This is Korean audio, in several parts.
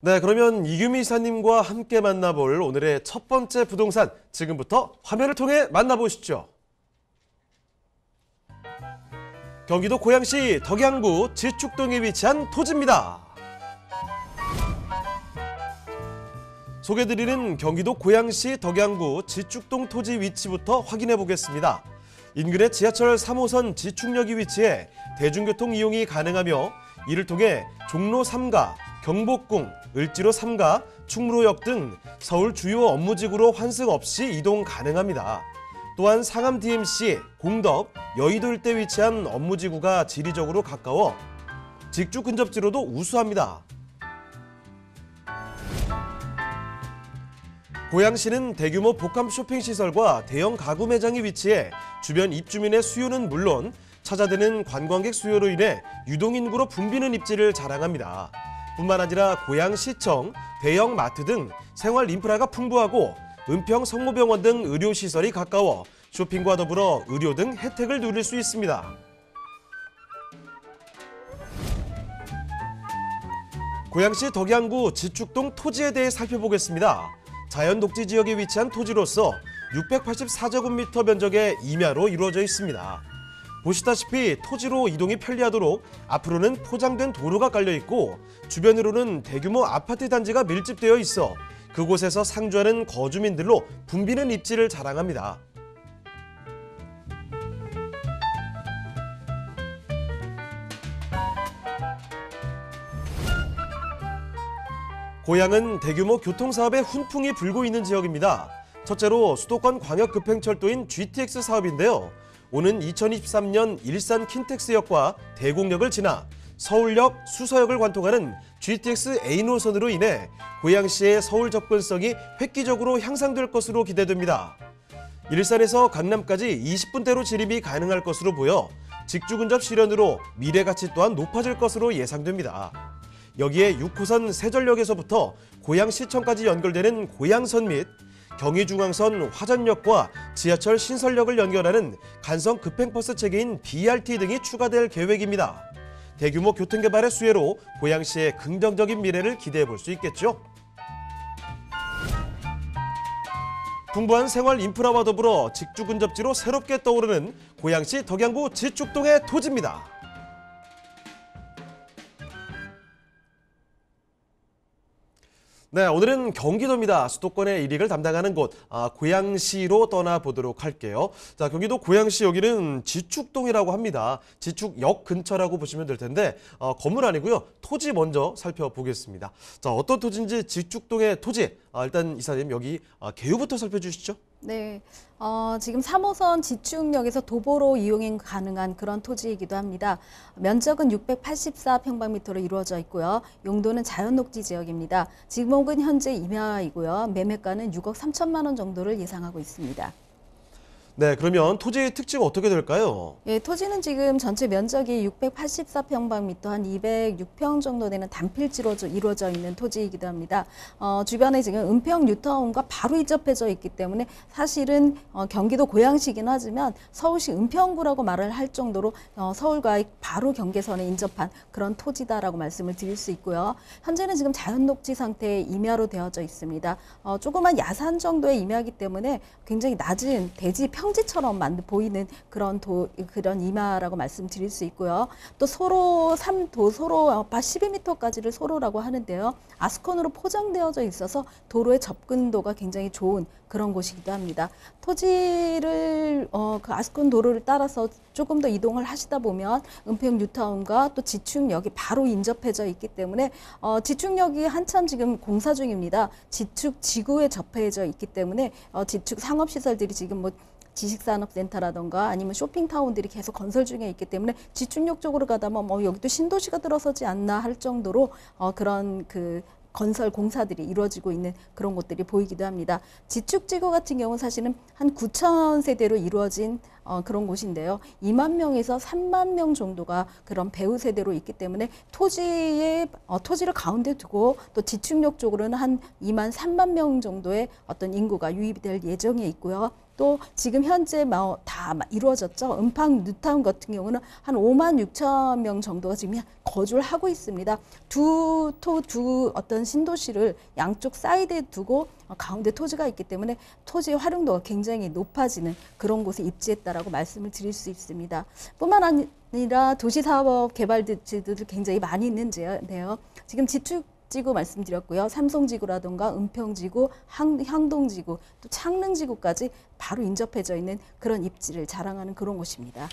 네, 그러면 이규미 이사님과 함께 만나볼 오늘의 첫 번째 부동산, 지금부터 화면을 통해 만나보시죠. 경기도 고양시 덕양구 지축동에 위치한 토지입니다. 소개드리는 경기도 고양시 덕양구 지축동 토지 위치부터 확인해 보겠습니다. 인근에 지하철 3호선 지축역이 위치해 대중교통 이용이 가능하며 이를 통해 종로 3가, 경복궁, 을지로 3가, 충무로역 등 서울 주요 업무지구로 환승 없이 이동 가능합니다. 또한 상암 DMC, 공덕, 여의도 일대 위치한 업무지구가 지리적으로 가까워 직주 근접지로도 우수합니다. 고양시는 대규모 복합 쇼핑시설과 대형 가구 매장이 위치해 주변 입주민의 수요는 물론 찾아드는 관광객 수요로 인해 유동인구로 붐비는 입지를 자랑합니다. 뿐만 아니라 고양시청, 대형 마트 등 생활 인프라가 풍부하고 은평 성모병원 등 의료시설이 가까워 쇼핑과 더불어 의료 등 혜택을 누릴 수 있습니다. 고양시 덕양구 지축동 토지에 대해 살펴보겠습니다. 자연 녹지 지역에 위치한 토지로서 684제곱미터 면적의 임야로 이루어져 있습니다. 보시다시피 토지로 이동이 편리하도록 앞으로는 포장된 도로가 깔려 있고 주변으로는 대규모 아파트 단지가 밀집되어 있어 그곳에서 상주하는 거주민들로 붐비는 입지를 자랑합니다. 고양은 대규모 교통사업에 훈풍이 불고 있는 지역입니다. 첫째로 수도권 광역급행철도인 GTX 사업인데요. 오는 2023년 일산 킨텍스역과 대곡역을 지나 서울역, 수서역을 관통하는 GTX A 노선으로 인해 고양시의 서울 접근성이 획기적으로 향상될 것으로 기대됩니다. 일산에서 강남까지 20분대로 진입이 가능할 것으로 보여 직주 근접 실현으로 미래 가치 또한 높아질 것으로 예상됩니다. 여기에 6호선 세전역에서부터 고양시청까지 연결되는 고양선 및 경의중앙선 화전역과 지하철 신설역을 연결하는 간선 급행버스 체계인 BRT 등이 추가될 계획입니다. 대규모 교통개발의 수혜로 고양시의 긍정적인 미래를 기대해 볼 수 있겠죠. 풍부한 생활 인프라와 더불어 직주 근접지로 새롭게 떠오르는 고양시 덕양구 지축동의 토지입니다. 네, 오늘은 경기도입니다. 수도권의 일익을 담당하는 곳 고양시로 떠나보도록 할게요. 자, 경기도 고양시 여기는 지축동이라고 합니다. 지축역 근처라고 보시면 될 텐데 건물 아니고요. 토지 먼저 살펴보겠습니다. 자, 어떤 토지인지 지축동의 토지 일단 이사님 여기 개요부터 살펴주시죠. 네, 지금 3호선 지축역에서 도보로 이용이 가능한 그런 토지이기도 합니다. 면적은 684평방미터로 이루어져 있고요. 용도는 자연녹지 지역입니다. 지목은 현재 임야이고요. 매매가는 6억 3천만 원 정도를 예상하고 있습니다. 네, 그러면 토지의 특징은 어떻게 될까요? 예, 토지는 지금 전체 면적이 684평방미터 한 206평 정도 되는 단필지로 이루어져 있는 토지이기도 합니다. 주변에 지금 은평 뉴타운과 바로 인접해져 있기 때문에 사실은 경기도 고양시긴 하지만 서울시 은평구라고 말을 할 정도로 서울과의 바로 경계선에 인접한 그런 토지다라고 말씀을 드릴 수 있고요. 현재는 지금 자연녹지 상태의 임야로 되어져 있습니다. 조그만 야산 정도의 임야이기 때문에 굉장히 낮은 대지 평지처럼 보이는 그런 임야라고 말씀드릴 수 있고요. 또 소로 3도 12m까지를 소로라고 하는데요. 아스콘으로 포장되어져 있어서 도로의 접근도가 굉장히 좋은 그런 곳이기도 합니다. 토지를 그 아스콘 도로를 따라서 조금 더 이동을 하시다 보면 은평 뉴타운과 또 지축역이 바로 인접해져 있기 때문에 지축역이 한참 지금 공사 중입니다. 지축 지구에 접해져 있기 때문에 지축 상업시설들이 지금 지식산업센터라던가 아니면 쇼핑타운들이 계속 건설 중에 있기 때문에 지축역 쪽으로 가다 보면 여기도 신도시가 들어서지 않나 할 정도로 그런 건설 공사들이 이루어지고 있는 그런 곳들이 보이기도 합니다. 지축지구 같은 경우는 사실은 한 9,000세대로 이루어진 그런 곳인데요. 2만 명에서 3만 명 정도가 그런 배후 세대로 있기 때문에 토지를 가운데 두고 또 지축역 쪽으로는 한 2만 3만 명 정도의 어떤 인구가 유입될 예정에 있고요. 또 지금 현재 다 이루어졌죠. 음팡 뉴타운 같은 경우는 한 5만 6천 명 정도가 지금 거주를 하고 있습니다. 두 어떤 신도시를 양쪽 사이드에 두고 가운데 토지가 있기 때문에 토지의 활용도가 굉장히 높아지는 그런 곳에 입지했다라고 말씀을 드릴 수 있습니다. 뿐만 아니라 도시사업 개발지들도 굉장히 많이 있는데요. 지금 지축지구 말씀드렸고요. 삼성지구라든가 은평지구, 향동지구, 또 창릉지구까지 바로 인접해져 있는 그런 입지를 자랑하는 그런 곳입니다.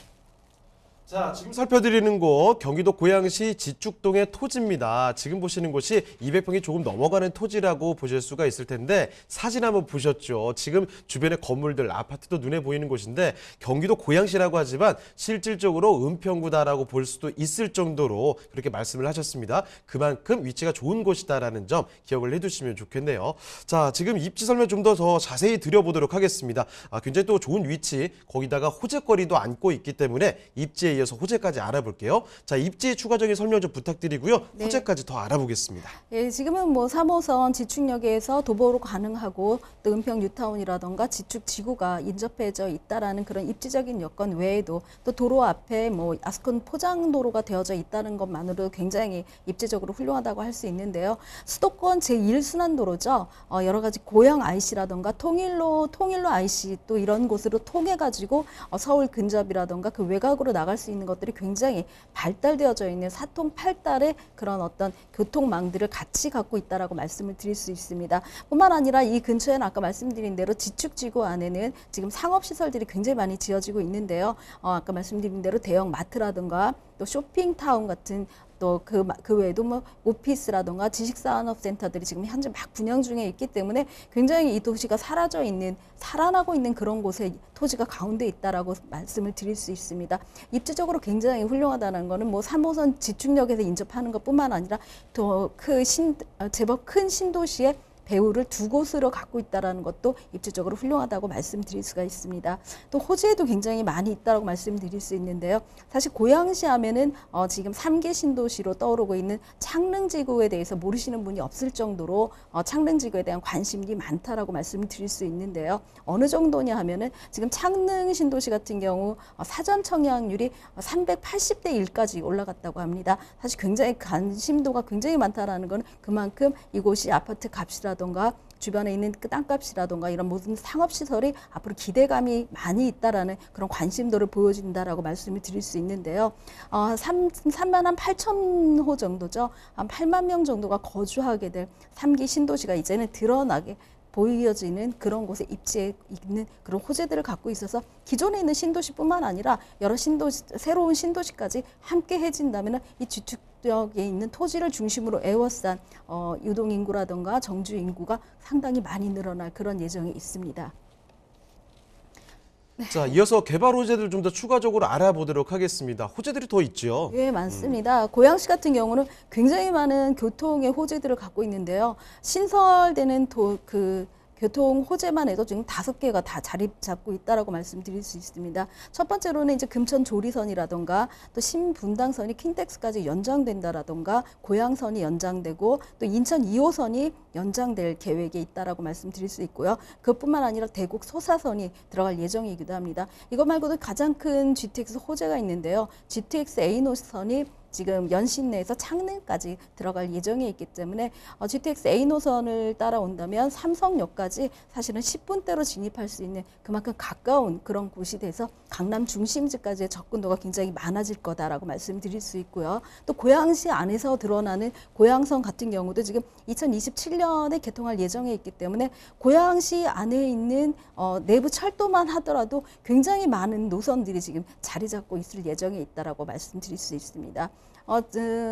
자, 지금 살펴드리는 곳 경기도 고양시 지축동의 토지입니다. 지금 보시는 곳이 200평이 조금 넘어가는 토지라고 보실 수가 있을 텐데 사진 한번 보셨죠? 지금 주변에 건물들, 아파트도 눈에 보이는 곳인데 경기도 고양시라고 하지만 실질적으로 은평구다라고 볼 수도 있을 정도로 그렇게 말씀을 하셨습니다. 그만큼 위치가 좋은 곳이다라는 점 기억을 해두시면 좋겠네요. 자, 지금 입지 설명 좀 더 자세히 드려보도록 하겠습니다. 굉장히 또 좋은 위치, 거기다가 호재거리도 안고 있기 때문에 입지에 이어서 호재까지 알아볼게요. 자, 입지 추가적인 설명 좀 부탁드리고요. 네. 호재까지 더 알아보겠습니다. 예, 지금은 3호선 지축역에서 도보로 가능하고 또 은평 뉴타운이라던가 지축지구가 인접해져 있다라는 그런 입지적인 여건 외에도 또 도로 앞에 아스콘 포장도로가 되어져 있다는 것만으로도 굉장히 입지적으로 훌륭하다고 할 수 있는데요. 수도권 제1순환도로죠. 여러 가지 고양 IC라던가 통일로 IC 또 이런 곳으로 통해 가지고 서울 근접이라던가 그 외곽으로 나갈 수 있는 것들이 굉장히 발달되어져 있는 사통팔달의 그런 어떤 교통망들을 같이 갖고 있다라고 말씀을 드릴 수 있습니다. 뿐만 아니라 이 근처에는 아까 말씀드린 대로 지축지구 안에는 지금 상업시설들이 굉장히 많이 지어지고 있는데요. 아까 말씀드린 대로 대형 마트라든가 또 쇼핑타운 같은 또 그 외에도 오피스라든가 지식산업센터들이 지금 현재 막 분양 중에 있기 때문에 굉장히 이 도시가 살아나고 있는 그런 곳에 토지가 가운데 있다라고 말씀을 드릴 수 있습니다. 입지적으로 굉장히 훌륭하다는 거는 3호선 지축역에서 인접하는 것뿐만 아니라 또 제법 큰 신도시의 배후를 두 곳으로 갖고 있다는 것도 입지적으로 훌륭하다고 말씀드릴 수가 있습니다. 또 호재도 굉장히 많이 있다고 말씀드릴 수 있는데요. 사실 고양시 하면은 지금 3개 신도시로 떠오르고 있는 창릉지구에 대해서 모르시는 분이 없을 정도로 창릉지구에 대한 관심이 많다라고 말씀을 드릴 수 있는데요. 어느 정도냐 하면은 지금 창릉 신도시 같은 경우 사전 청약률이 380대 1까지 올라갔다고 합니다. 사실 굉장히 관심도가 굉장히 많다라는 건 그만큼 이곳이 아파트 값이라든가 주변에 있는 그 땅값이라든가 이런 모든 상업시설이 앞으로 기대감이 많이 있다라는 그런 관심도를 보여준다라고 말씀을 드릴 수 있는데요. 3만 8천 호 정도죠. 한 8만 명 정도가 거주하게 될 3기 신도시가 이제는 드러나게 보여지는 그런 곳에 입지에 있는 그런 호재들을 갖고 있어서 기존에 있는 신도시뿐만 아니라 여러 새로운 신도시까지 함께 해진다면 이 지축역에 있는 토지를 중심으로 에워싼 유동 인구라든가 정주 인구가 상당히 많이 늘어날 그런 예정이 있습니다. 자, 이어서 개발 호재들 좀 더 추가적으로 알아보도록 하겠습니다. 호재들이 더 있죠? 예, 많습니다. 고양시 같은 경우는 굉장히 많은 교통의 호재들을 갖고 있는데요. 신설되는 교통 호재만 해도 지금 5개가 다 자리 잡고 있다라고 말씀드릴 수 있습니다. 첫 번째로는 이제 금천 조리선이라던가 또 신분당선이 킨텍스까지 연장된다라던가 고양선이 연장되고 또 인천 2호선이 연장될 계획에 있다라고 말씀드릴 수 있고요. 그것뿐만 아니라 대곡 소사선이 들어갈 예정이기도 합니다. 이것 말고도 가장 큰 GTX 호재가 있는데요. GTX A 노선이 지금 연신 내에서 창릉까지 들어갈 예정에 있기 때문에 GTX A 노선을 따라온다면 삼성역까지 사실은 10분대로 진입할 수 있는 그만큼 가까운 그런 곳이 돼서 강남 중심지까지의 접근도가 굉장히 많아질 거다라고 말씀드릴 수 있고요. 또 고양시 안에서 드러나는 고양선 같은 경우도 지금 2027년에 개통할 예정에 있기 때문에 고양시 안에 있는 내부 철도만 하더라도 굉장히 많은 노선들이 지금 자리 잡고 있을 예정에 있다라고 말씀드릴 수 있습니다.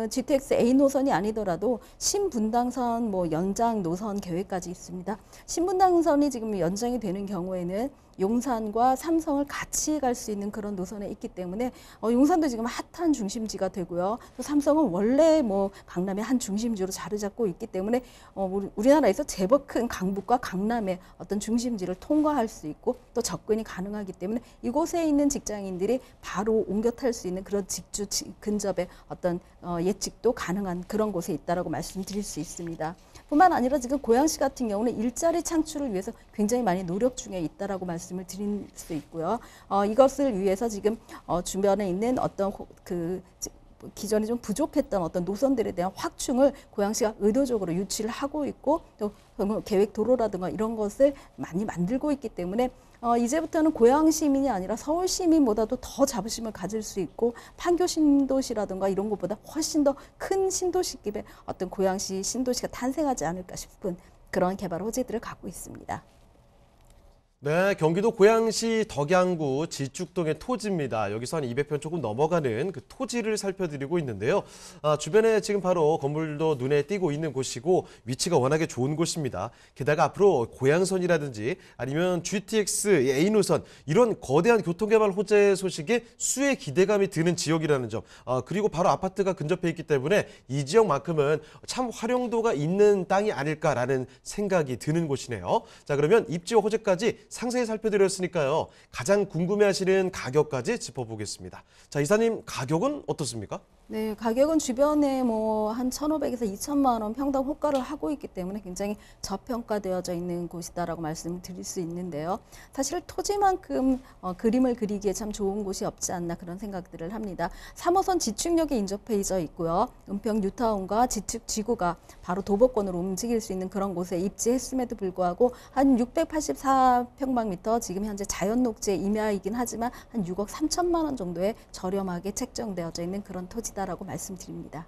GTX A 노선이 아니더라도 신분당선 뭐 연장 노선 계획까지 있습니다. 신분당선이 지금 연장이 되는 경우에는 용산과 삼성을 같이 갈 수 있는 그런 노선에 있기 때문에 용산도 지금 핫한 중심지가 되고요. 또 삼성은 원래 뭐 강남의 한 중심지로 자리 잡고 있기 때문에 우리나라에서 제법 큰 강북과 강남의 어떤 중심지를 통과할 수 있고 또 접근이 가능하기 때문에 이곳에 있는 직장인들이 바로 옮겨 탈 수 있는 그런 직주 근접의 어떤 예측도 가능한 그런 곳에 있다라고 말씀드릴 수 있습니다. 뿐만 아니라 지금 고양시 같은 경우는 일자리 창출을 위해서 굉장히 많이 노력 중에 있다라고 말씀을 드릴 수 있고요. 이것을 위해서 지금 주변에 있는 어떤 기존에 좀 부족했던 어떤 노선들에 대한 확충을 고양시가 의도적으로 유치를 하고 있고 또 계획 도로라든가 이런 것을 많이 만들고 있기 때문에 이제부터는 고양 시민이 아니라 서울 시민보다도 더 자부심을 가질 수 있고 판교 신도시라든가 이런 것보다 훨씬 더 큰 신도시급의 어떤 고양시 신도시가 탄생하지 않을까 싶은 그런 개발 호재들을 갖고 있습니다. 네, 경기도 고양시 덕양구 지축동의 토지입니다. 여기서 한 200평 조금 넘어가는 그 토지를 살펴드리고 있는데요. 주변에 지금 바로 건물도 눈에 띄고 있는 곳이고 위치가 워낙에 좋은 곳입니다. 게다가 앞으로 고양선이라든지 아니면 GTX A 노선 이런 거대한 교통개발 호재 소식에 수의 기대감이 드는 지역이라는 점. 그리고 바로 아파트가 근접해 있기 때문에 이 지역만큼은 참 활용도가 있는 땅이 아닐까라는 생각이 드는 곳이네요. 자, 그러면 입지와 호재까지 상세히 살펴드렸으니까요. 가장 궁금해하시는 가격까지 짚어보겠습니다. 자, 이사님 가격은 어떻습니까? 네, 가격은 주변에 뭐 한 1,500에서 2,000만 원 평당 호가를 하고 있기 때문에 굉장히 저평가되어져 있는 곳이다라고 말씀을 드릴 수 있는데요. 사실 토지만큼 그림을 그리기에 참 좋은 곳이 없지 않나 그런 생각들을 합니다. 3호선 지축역에 인접해 있고요. 은평 뉴타운과 지축 지구가 바로 도보권으로 움직일 수 있는 그런 곳에 입지했음에도 불구하고 한 684평방미터 지금 현재 자연녹지 임야이긴 하지만 한 6억 3천만 원 정도에 저렴하게 책정되어져 있는 그런 토지다라고 말씀드립니다.